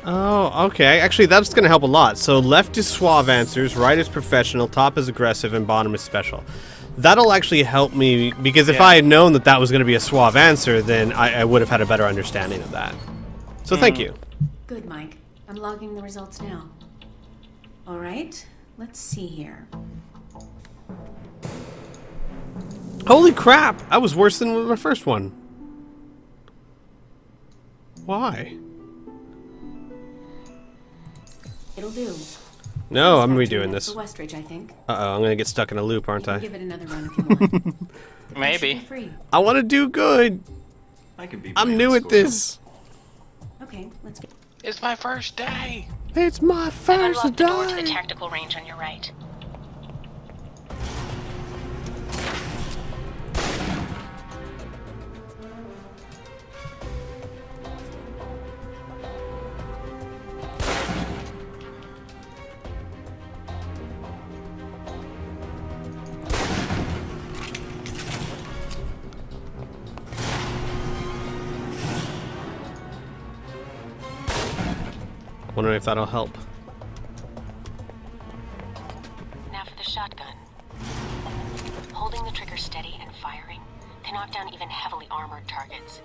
Oh, okay. Actually, that's going to help a lot. So left is suave answers, right is professional, top is aggressive, and bottom is special. That'll actually help me, because if I had known that that was going to be a suave answer, then I would have had a better understanding of that. So thank you. Good, Mike. I'm logging the results now. All right, let's see here. Holy crap! I was worse than my first one. Why? It'll do. No, I'm redoing this. Westridge, I think. Uh-oh, I'm gonna get stuck in a loop, aren't I? Give it another run if you want. Maybe. I want to do good. I'm new at this. Okay, let's go. It's my first day. It's my first Unlock the door to the day. tactical range on your right. Wondering if that'll help. Now for the shotgun. Holding the trigger steady and firing can knock down even heavily armored targets.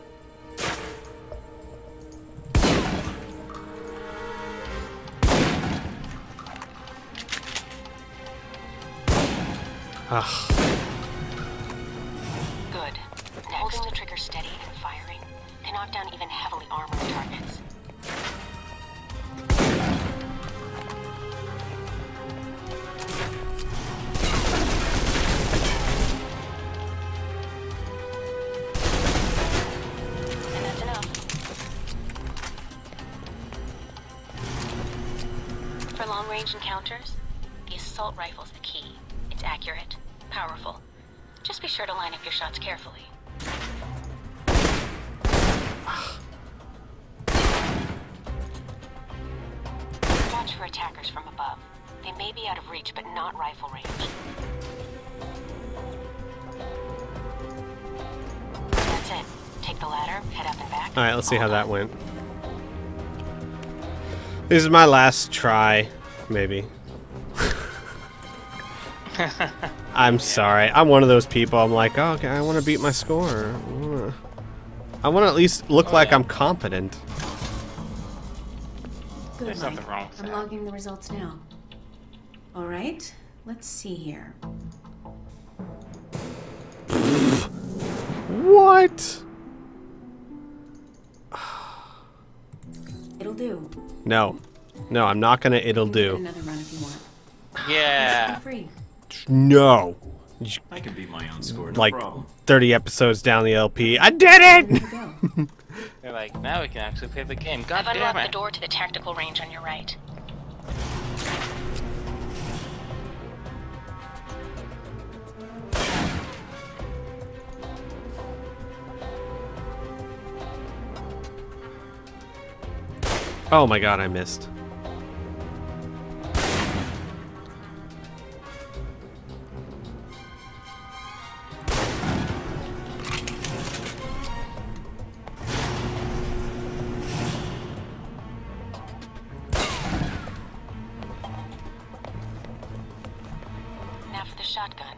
Ugh. Good. Holding the trigger steady and firing can knock down even heavily armored targets. And that's enough. For long-range encounters, the assault rifle's the key. It's accurate, powerful. Just be sure to line up your shots carefully. Watch for attackers from above. They may be out of reach, but not rifle range. That's it. Take the ladder, head up and back. Alright, let's see how that went. This is my last try, maybe. I'm sorry. I'm one of those people. I'm like, oh, okay, I want to beat my score. I want to at least look like I'm competent. Good, There's nothing Mike. wrong with I'm that. logging the results now. All right, let's see here. What? It'll do. No. No, I'm not gonna it'll Give it do. another run if you want. Yeah. Feel free. No. I can beat my own score, no Like problem. 30 episodes down the LP. I did it! There you go. They're like, now we can actually play the game. God I've damn unlocked the it. door to the tactical range on your right. Oh my god, I missed. Now for the shotgun.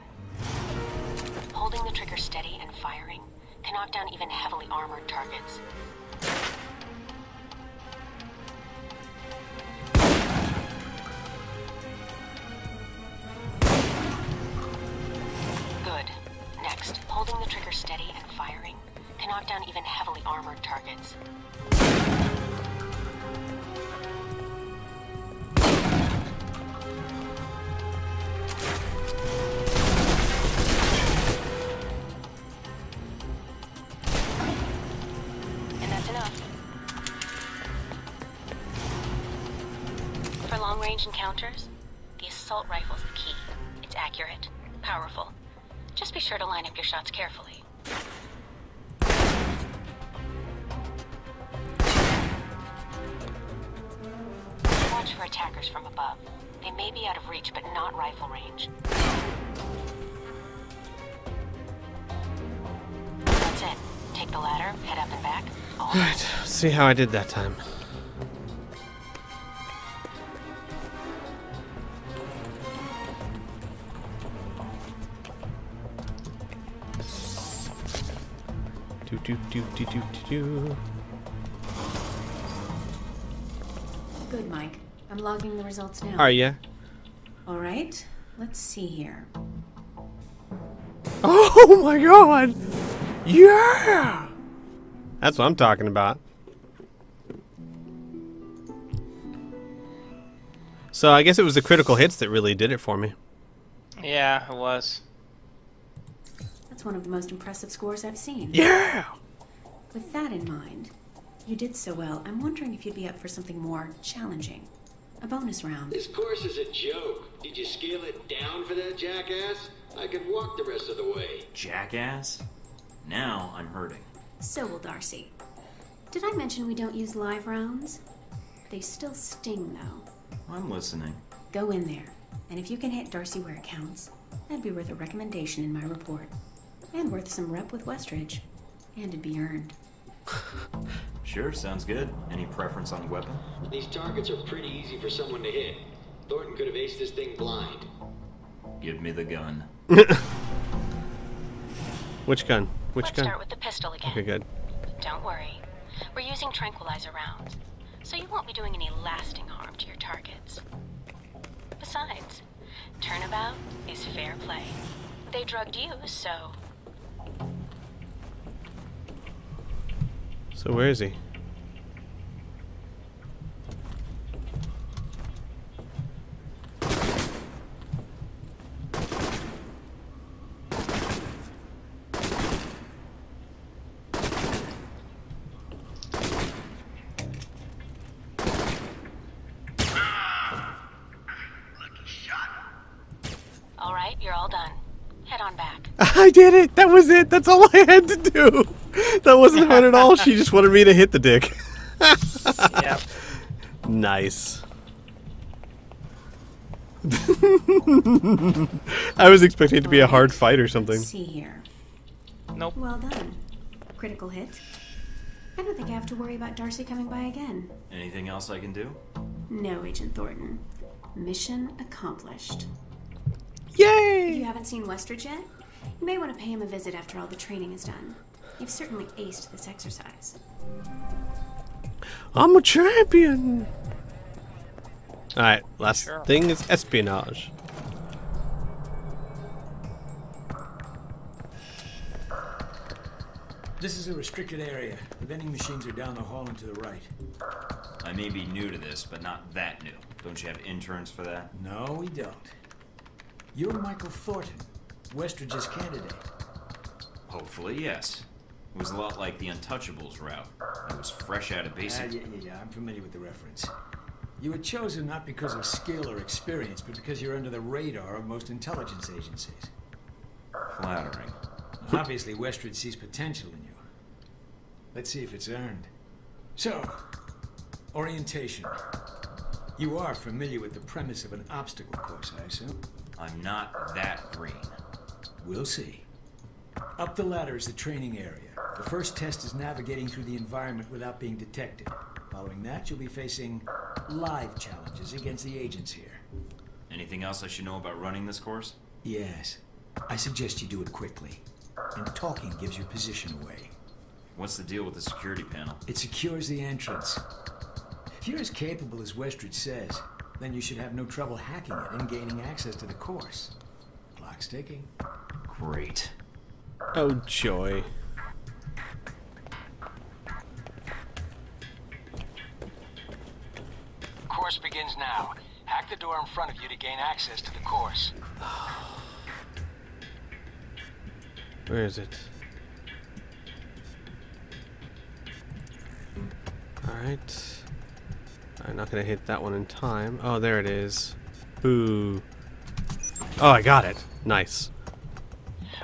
Holding the trigger steady and firing can knock down even heavily armored targets. Good. Next, holding the trigger steady and firing can knock down even heavily armored targets. And that's enough. For long-range encounters, the assault rifle's the key. It's accurate, powerful. Just be sure to line up your shots carefully. Watch for attackers from above. They may be out of reach, but not rifle range. That's it. Take the ladder, head up and back. All Alright, see how I did that time. Good, Mike. I'm logging the results now. Are ya? All right. Let's see here. Oh my god! Yeah! That's what I'm talking about. So I guess it was the critical hits that really did it for me. Yeah, it was. That's one of the most impressive scores I've seen. Yeah! With that in mind, you did so well. I'm wondering if you'd be up for something more challenging. A bonus round. This course is a joke. Did you scale it down for that jackass? I could walk the rest of the way. Jackass? Now I'm hurting. So will Darcy. Did I mention we don't use live rounds? They still sting, though. I'm listening. Go in there, and if you can hit Darcy where it counts, that'd be worth a recommendation in my report. And worth some rep with Westridge. And it'd be earned. Sure, sounds good. Any preference on weapon? These targets are pretty easy for someone to hit. Thornton could have aced this thing blind. Give me the gun. Which gun? Which Let's gun? start with the pistol again. Okay, good. Don't worry. We're using tranquilizer rounds, so you won't be doing any lasting harm to your targets. Besides, turnabout is fair play. They drugged you, so... So where is he? All right, you're all done. Head on back. I did it! That was it! That's all I had to do! That wasn't hard at all. She just wanted me to hit the dick. Yep. Nice. I was expecting it to be a hard fight or something. Let's see here. Nope. Well done. Critical hit. I don't think I have to worry about Darcy coming by again. Anything else I can do? No, Agent Thornton. Mission accomplished. Yay! You haven't seen Westridge yet? You may want to pay him a visit after all the training is done. You've certainly aced this exercise. I'm a champion! Alright, last Sure. thing is espionage. This is a restricted area. The vending machines are down the hall and to the right. I may be new to this, but not that new. Don't you have interns for that? No, we don't. You're Michael Thornton, Westridge's candidate. Hopefully, yes. It was a lot like the Untouchables route. It was fresh out of basic. Yeah, I'm familiar with the reference. You were chosen not because of skill or experience, but because you're under the radar of most intelligence agencies. Flattering. Obviously, Westridge sees potential in you. Let's see if it's earned. So, orientation. You are familiar with the premise of an obstacle course, I assume? I'm not that green. We'll see. Up the ladder is the training area. The first test is navigating through the environment without being detected. Following that, you'll be facing live challenges against the agents here. Anything else I should know about running this course? Yes. I suggest you do it quickly. And talking gives your position away. What's the deal with the security panel? It secures the entrance. If you're as capable as Westridge says, then you should have no trouble hacking it and gaining access to the course. Clock's ticking. Great. Oh, joy. Course begins now. Hack the door in front of you to gain access to the course. Where is it? Alright. I'm not gonna hit that one in time. Oh, there it is. Boo. Oh, I got it. Nice.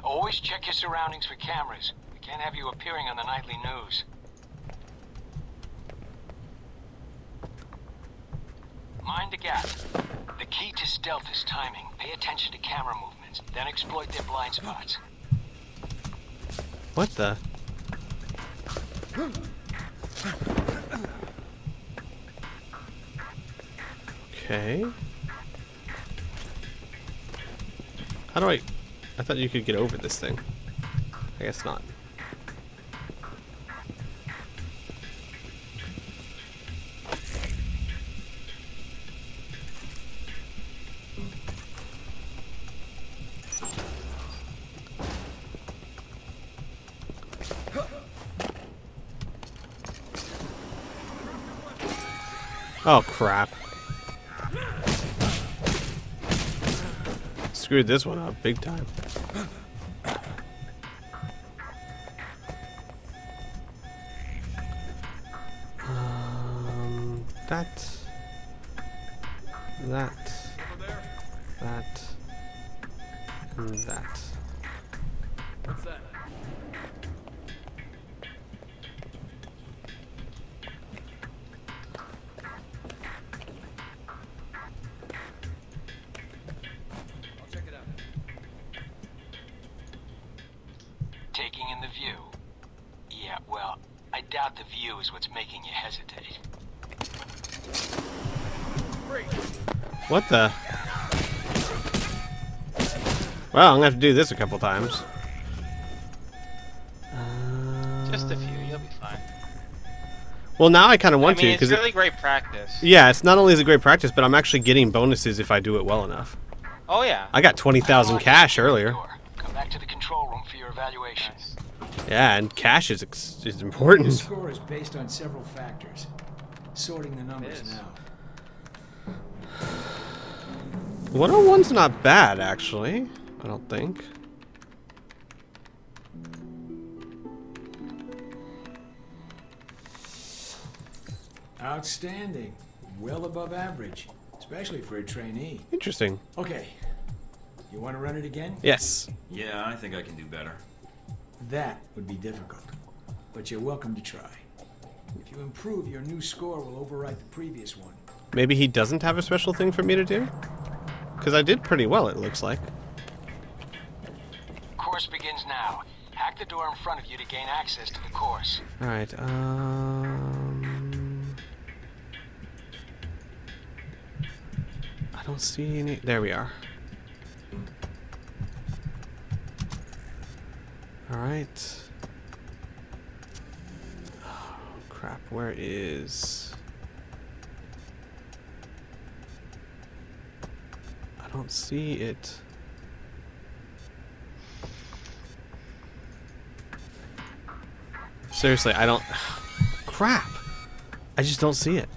Always check your surroundings for cameras. We can't have you appearing on the nightly news. Mind the gap. The key to stealth is timing. Pay attention to camera movements, then exploit their blind spots. What the? Okay. How do I thought you could get over this thing. I guess not. Oh, crap. Screwed this one up big time. That, and that. What's that? I'll check it out. Taking in the view. Yeah, well, I doubt the view is what's making you hesitate. What the? Well, I'm gonna have to do this a couple times. Just a few, you'll be fine. Well, now I kind of want I mean, to it's because really great practice. yeah, it's not only is it great practice, but I'm actually getting bonuses if I do it well enough. Oh yeah. I got 20,000 cash earlier. Come back to the control room for your evaluation. Nice. Yeah, and cash is important. Your score is based on several factors. Sorting the numbers is. now. 101's not bad, actually. I don't think. Outstanding. Well above average, especially for a trainee. Interesting. Okay. You want to run it again? Yes. Yeah, I think I can do better. That would be difficult, but you're welcome to try. If you improve, your new score will overwrite the previous one. Maybe he doesn't have a special thing for me to do? Because I did pretty well, it looks like. Course begins now. Hack the door in front of you to gain access to the course. Alright, I don't see any... There we are. Alright. Oh, crap, where is... I don't see it. Seriously, I don't... Crap! I just don't see it.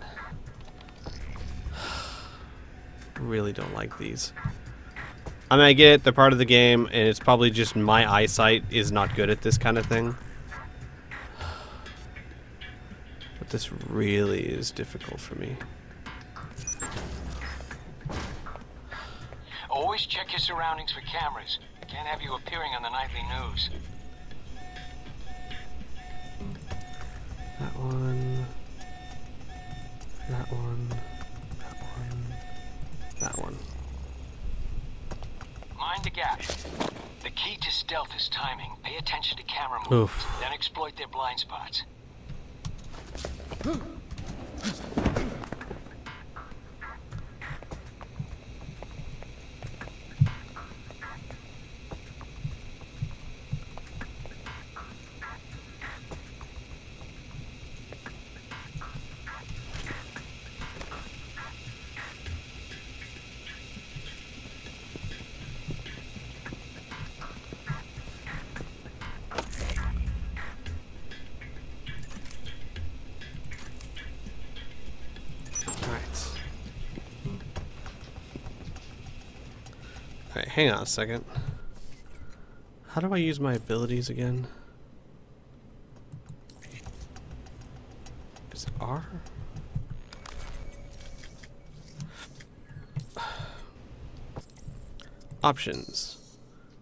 Really don't like these. I mean, I get it, they're part of the game, and it's probably just my eyesight is not good at this kind of thing. But this really is difficult for me. Always check your surroundings for cameras. Can't have you appearing on the nightly news. That one. That one. That one. That one. Mind the gap. The key to stealth is timing. Pay attention to camera movements, Oof. then exploit their blind spots. Alright, hang on a second. How do I use my abilities again? Is it R? Options.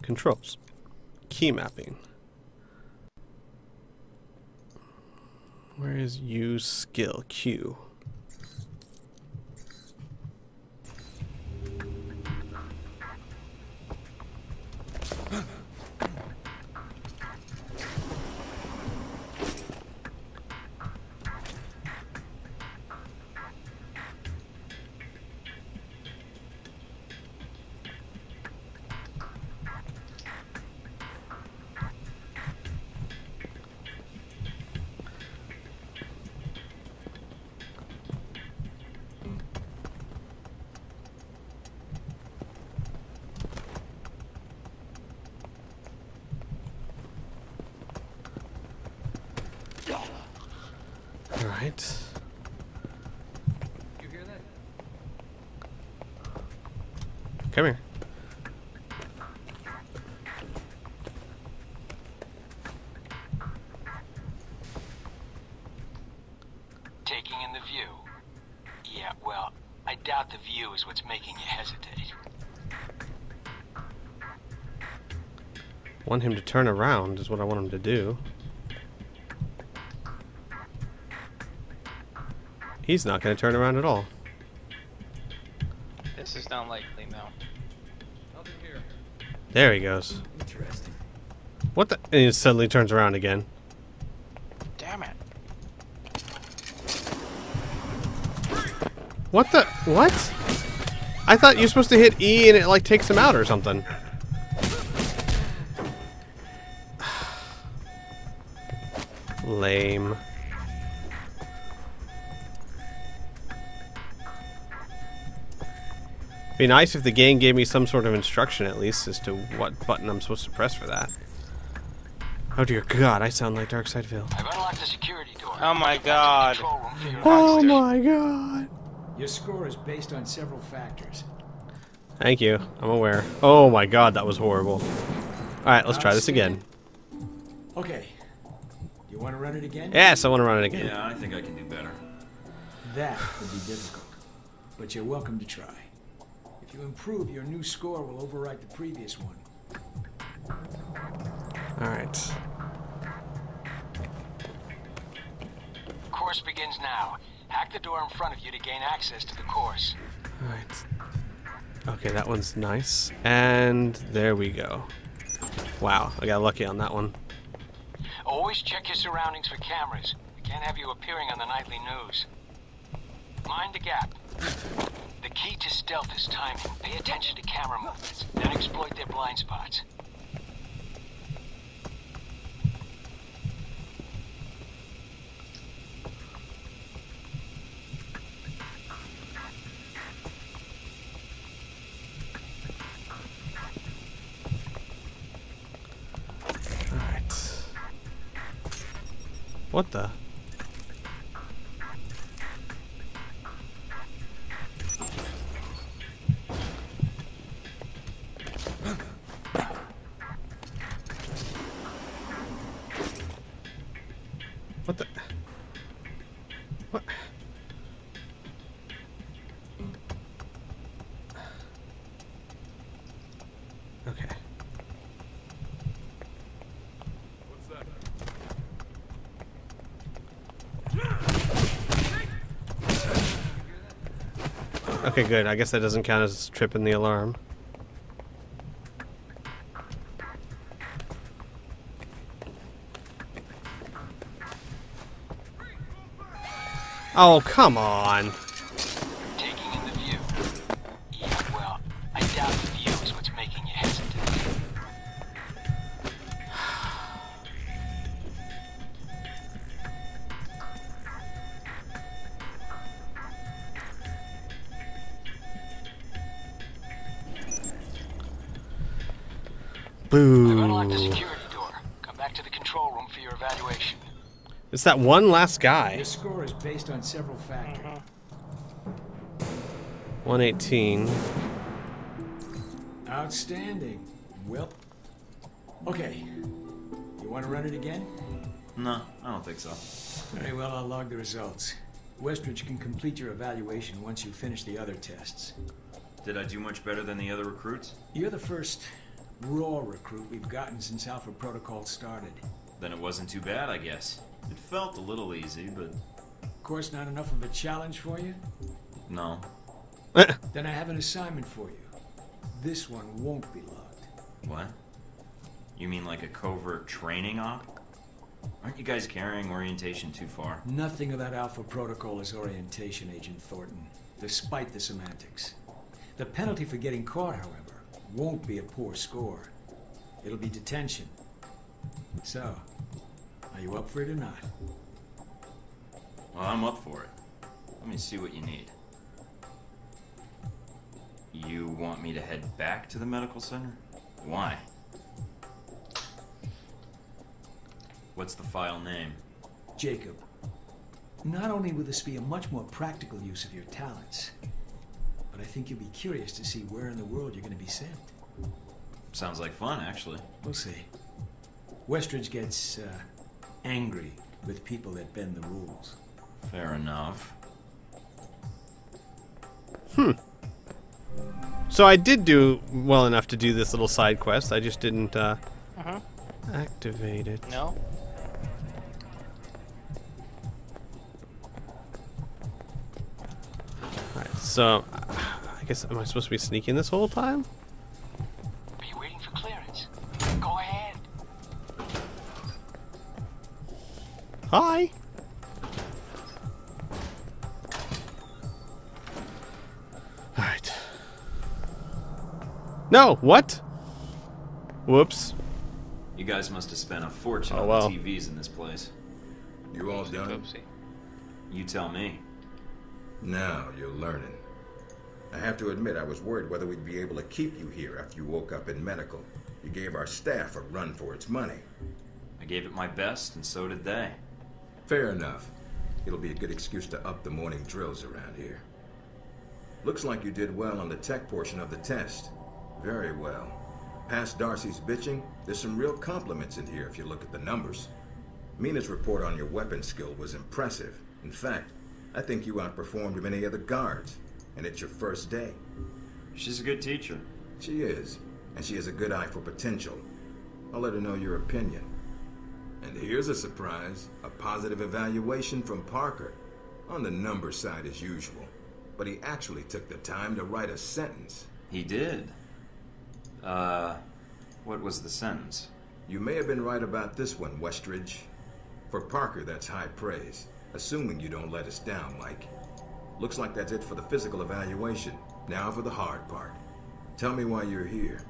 Controls. Key mapping. Where is use skill? Q. Alright. come here. Taking in the view. Yeah, well, I doubt the view is what's making you hesitate. Want him to turn around is what I want him to do. He's not going to turn around at all. This is not likely, no. Nothing here. There he goes. Interesting. What the? And he suddenly turns around again. Damn it. What the? What? I thought you're supposed to hit E and it like takes him out or something. Lame. Be nice if the game gave me some sort of instruction at least as to what button I'm supposed to press for that. Oh dear God, I sound like Darksideville. I've unlocked the security door. Oh my God. Control room for your Oh evaluation. my God. Your score is based on several factors. Thank you. I'm aware. Oh my God, that was horrible. Alright, let's try this again. Okay. You want to run it again? Yes, I want to run it again. Yeah, I think I can do better. That would be difficult, but you're welcome to try. If you improve, your new score will overwrite the previous one. Alright. Course begins now. Hack the door in front of you to gain access to the course. Alright. Okay, that one's nice. And there we go. Wow, I got lucky on that one. Always check your surroundings for cameras. We can't have you appearing on the nightly news. Mind the gap. The key to stealth is timing. Pay attention to camera movements, then exploit their blind spots. Alright. What the? What the? What? Okay. What's that? Okay, good. I guess that doesn't count as tripping the alarm. Oh, come on. Taking in the view. Yeah, well, I doubt the view is what's making you hesitate. I've unlocked the Boo. security door. Come back to the control room for your evaluation. It's that one last guy. Your score is based on several factors. 118. Outstanding. Well, okay. You want to run it again? No, I don't think so. Very well, I'll log the results. Westridge can complete your evaluation once you finish the other tests. Did I do much better than the other recruits? You're the first raw recruit we've gotten since Alpha Protocol started. Then it wasn't too bad, I guess. It felt a little easy, but Of course, not enough of a challenge for you? no. Then I have an assignment for you. This one won't be logged. What? You mean like a covert training op? Aren't you guys carrying orientation too far? Nothing about Alpha Protocol is orientation, Agent Thornton, despite the semantics. The penalty for getting caught, however, won't be a poor score. It'll be detention. So, are you up for it or not? Well, I'm up for it. Let me see what you need. You want me to head back to the medical center? Why? What's the file name? Jacob, not only will this be a much more practical use of your talents, but I think you'll be curious to see where in the world you're going to be sent. Sounds like fun, actually. We'll see. Westridge gets angry with people that bend the rules. Fair enough. So I did do well enough to do this little side quest. I just didn't activate it. No? Alright, so I guess am I supposed to be sneaking this whole time? Are you waiting for clearance? Go ahead. Hi. Alright. No, what? Whoops. You guys must have spent a fortune Oh, on well. the TVs in this place. You all done? Oopsie. You tell me. Now you're learning. I have to admit, I was worried whether we'd be able to keep you here after you woke up in medical. You gave our staff a run for its money. I gave it my best, and so did they. Fair enough. It'll be a good excuse to up the morning drills around here. Looks like you did well on the tech portion of the test. Very well. Past Darcy's bitching, there's some real compliments in here if you look at the numbers. Mina's report on your weapon skill was impressive. In fact, I think you outperformed many other guards. And it's your first day. She's a good teacher. She is. And she has a good eye for potential. I'll let her know your opinion. And here's a surprise. A positive evaluation from Parker. On the number side as usual. But he actually took the time to write a sentence. He did. What was the sentence? You may have been right about this one, Westridge. For Parker, that's high praise. Assuming you don't let us down, Mike. Looks like that's it for the physical evaluation. Now for the hard part. Tell me why you're here.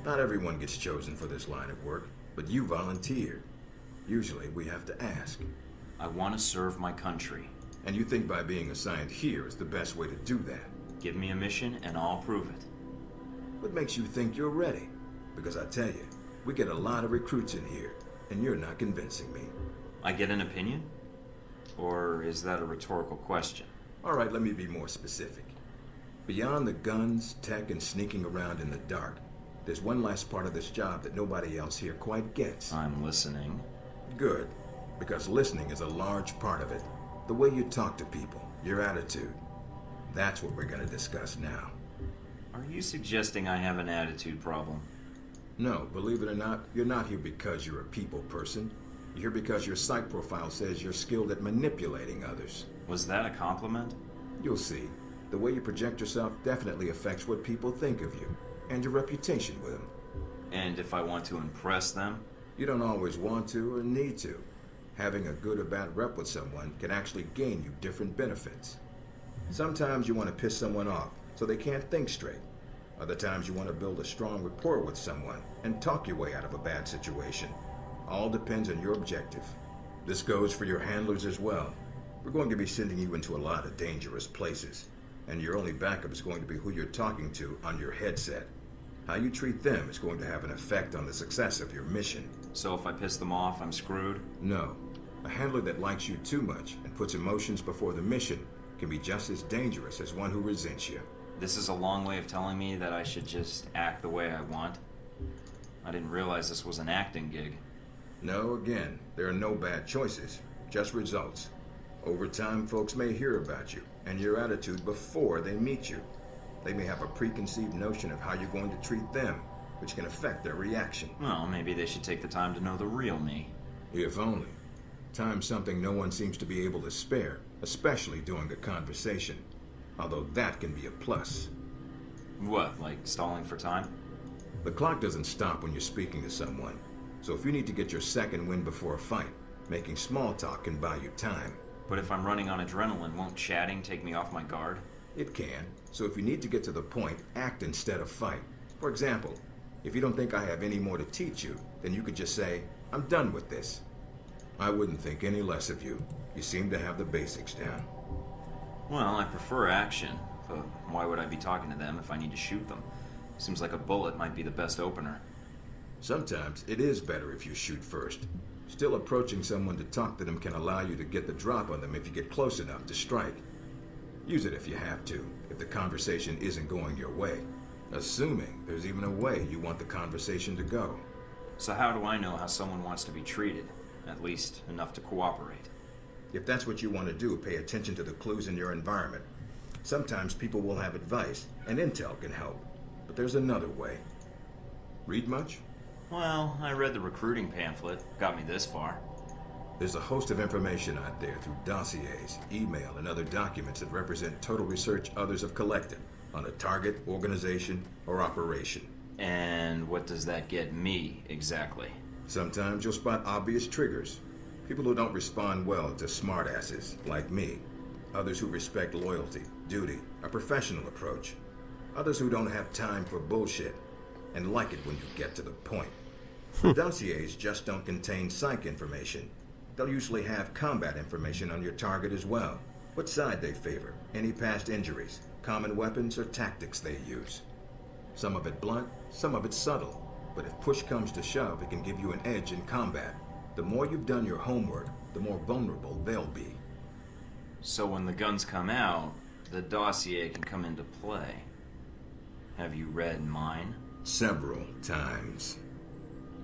Not everyone gets chosen for this line of work, but you volunteered. Usually we have to ask. I want to serve my country. And you think by being assigned here is the best way to do that? Give me a mission and I'll prove it. What makes you think you're ready? Because I tell you, we get a lot of recruits in here, and you're not convincing me. I get an opinion? Or is that a rhetorical question? All right, let me be more specific. Beyond the guns, tech, and sneaking around in the dark, there's one last part of this job that nobody else here quite gets. I'm listening. Good, because listening is a large part of it. The way you talk to people, your attitude. That's what we're going to discuss now. Are you suggesting I have an attitude problem? No, believe it or not, you're not here because you're a people person. You're here because your psych profile says you're skilled at manipulating others. Was that a compliment? You'll see. The way you project yourself definitely affects what people think of you, and your reputation with them. And if I want to impress them? You don't always want to or need to. Having a good or bad rep with someone can actually gain you different benefits. Sometimes you want to piss someone off so they can't think straight. Other times you want to build a strong rapport with someone and talk your way out of a bad situation. All depends on your objective. This goes for your handlers as well. We're going to be sending you into a lot of dangerous places, and your only backup is going to be who you're talking to on your headset. How you treat them is going to have an effect on the success of your mission. So if I piss them off, I'm screwed? No. A handler that likes you too much and puts emotions before the mission can be just as dangerous as one who resents you. This is a long way of telling me that I should just act the way I want. I didn't realize this was an acting gig. No, again, there are no bad choices, just results. Over time, folks may hear about you and your attitude before they meet you. They may have a preconceived notion of how you're going to treat them, which can affect their reaction. Well, maybe they should take the time to know the real me. If only. Time's something no one seems to be able to spare, especially during a conversation. Although that can be a plus. What, like stalling for time? The clock doesn't stop when you're speaking to someone. So if you need to get your second win before a fight, making small talk can buy you time. But if I'm running on adrenaline, won't chatting take me off my guard? It can. So if you need to get to the point, act instead of fight. For example, if you don't think I have any more to teach you, then you could just say, I'm done with this. I wouldn't think any less of you. You seem to have the basics down. Well, I prefer action, but why would I be talking to them if I need to shoot them? Seems like a bullet might be the best opener. Sometimes it is better if you shoot first. Still, approaching someone to talk to them can allow you to get the drop on them if you get close enough to strike. Use it if you have to, if the conversation isn't going your way. Assuming there's even a way you want the conversation to go. So how do I know how someone wants to be treated? At least enough to cooperate. If that's what you want to do, pay attention to the clues in your environment. Sometimes people will have advice, and intel can help. But there's another way. Read much? Well, I read the recruiting pamphlet. Got me this far. There's a host of information out there through dossiers, email, and other documents that represent total research others have collected on a target, organization, or operation. And what does that get me, exactly? Sometimes you'll spot obvious triggers. People who don't respond well to smartasses, like me. Others who respect loyalty, duty, a professional approach. Others who don't have time for bullshit, and like it when you get to the point. Dossiers just don't contain psych information. They'll usually have combat information on your target as well. What side they favor, any past injuries, common weapons or tactics they use. Some of it blunt, some of it subtle. But if push comes to shove, it can give you an edge in combat. The more you've done your homework, the more vulnerable they'll be. So when the guns come out, the dossier can come into play. Have you read mine? Several times.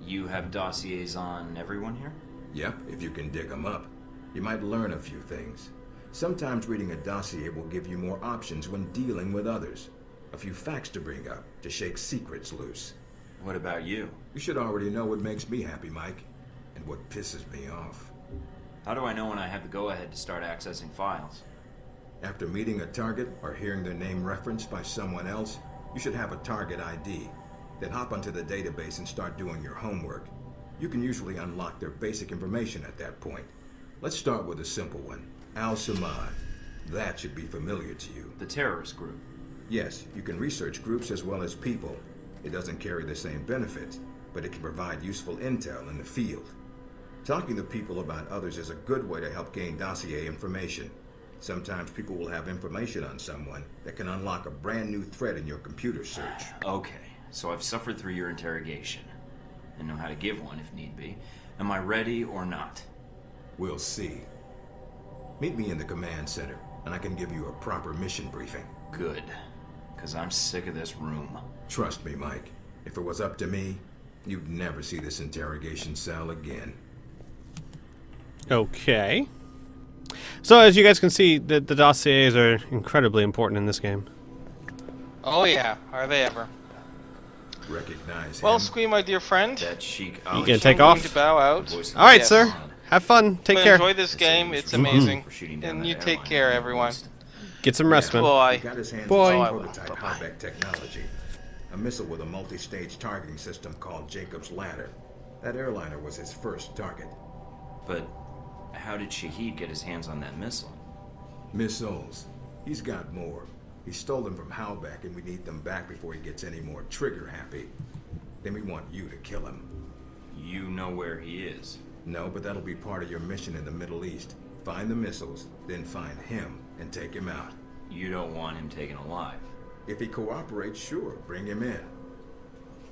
You have dossiers on everyone here? Yep, if you can dig them up. You might learn a few things. Sometimes reading a dossier will give you more options when dealing with others. A few facts to bring up, to shake secrets loose. What about you? You should already know what makes me happy, Mike. And what pisses me off. How do I know when I have the go-ahead to start accessing files? After meeting a target or hearing their name referenced by someone else, you should have a target ID. Then hop onto the database and start doing your homework. You can usually unlock their basic information at that point. Let's start with a simple one. Al-Samad. That should be familiar to you. The terrorist group? Yes, you can research groups as well as people. It doesn't carry the same benefits, but it can provide useful intel in the field. Talking to people about others is a good way to help gain dossier information. Sometimes people will have information on someone that can unlock a brand new thread in your computer search. Okay, so I've suffered through your interrogation and know how to give one if need be. Am I ready or not? We'll see. Meet me in the command center, and I can give you a proper mission briefing. Good, because I'm sick of this room. Trust me, Mike. If it was up to me, you'd never see this interrogation cell again. Okay. So as you guys can see, the dossiers are incredibly important in this game. Oh yeah, are they ever? Recognize Well, him. Squee, my dear friend, That chic. You gonna take I'm off? going to bow out. All right, Yes. sir. Have fun. Take But care. enjoy this game. It's amazing. And you take care, everyone. Get some rest, man. Boy. He got his hands Boy. on Oh, I some will. prototype Bye-bye. high-tech technology. A missile with a multi-stage targeting system called Jacob's Ladder. That airliner was his first target. But how did Shahid get his hands on that missile? Missiles. He's got more. He stole them from Halbeck, and we need them back before he gets any more trigger-happy. Then we want you to kill him. You know where he is. No, but that'll be part of your mission in the Middle East. Find the missiles, then find him, and take him out. You don't want him taken alive. If he cooperates, sure, bring him in.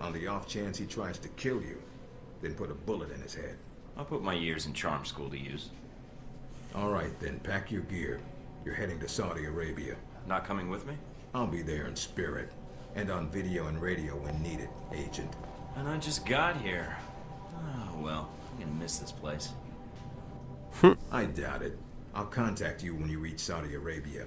On the off chance he tries to kill you, then put a bullet in his head. I'll put my years in charm school to use. All right, then, pack your gear. You're heading to Saudi Arabia. Not coming with me? I'll be there in spirit, and on video and radio when needed, Agent. And I just got here. Oh, well, I'm gonna miss this place. I doubt it. I'll contact you when you reach Saudi Arabia.